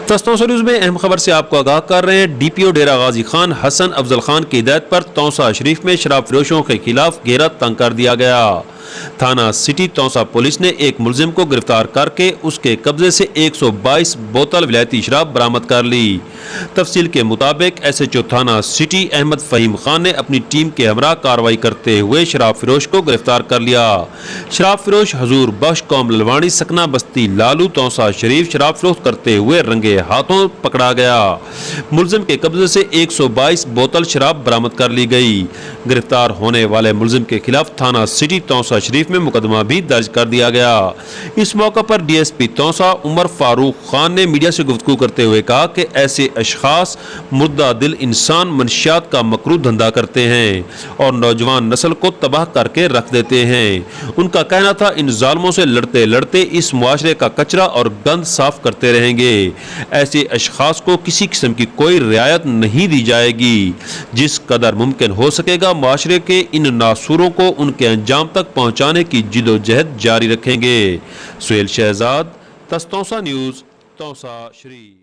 Taunsa news में अहम खबर से आपको आगाह कर रहे हैं। डीपीओ डेरा गाजी खान हसन अफजल खान की हिदायत पर तौसा शरीफ में शराब फरोशों के खिलाफ घेरा तंग कर दिया गया। थाना सिटी तौसा पुलिस ने एक मुलजिम को गिरफ्तार करके उसके कब्जे से 122 बोतल विलायती शराब बरामद कर ली। तफसील के मुताबिक एसएचओ थाना सिटी अहमद फहीम खान ने अपनी टीम के हमरा कार्रवाई करते हुए शराब फरोश को गिरफ्तार कर लिया। शराब फरोश हजूर बख्श कौम ललवानी सकना बस्ती लालू तौसा शरीफ शराब फरोख्त करते हुए रंगे हाथों पकड़ा गया। मुलजिम के कब्जे से 122 बोतल शराब बरामद कर ली गई। गिरफ्तार होने वाले मुलजिम के खिलाफ थाना सिटी तौसा शरीफ में मुकदमा भी दर्ज कर दिया गया। इस मौके पर डीएसपी तौसा उमर फारूक खान ने मीडिया से गुफ्तगू करते हुए कहा कि ऐसे अशखास मुर्दा दिल इंसान मनशियात का मकरू धंधा करते हैं और नौजवान नस्ल को तबाह करके रख देते हैं। उनका कहना था इन जालिमों से लड़ते लड़ते इस मुआशरे का कचरा और गंद साफ करते रहेंगे। ऐसे अशखास को किसी किस्म की कोई रियायत नहीं दी जाएगी। जिस कदर मुमकिन हो सकेगा मुआशरे के इन नासूरों को उनके अंजाम तक पहुंचाने की जिदोजहद जारी रखेंगे। सुहेल शहजाद, तौसा न्यूज़, तौसा शरीफ।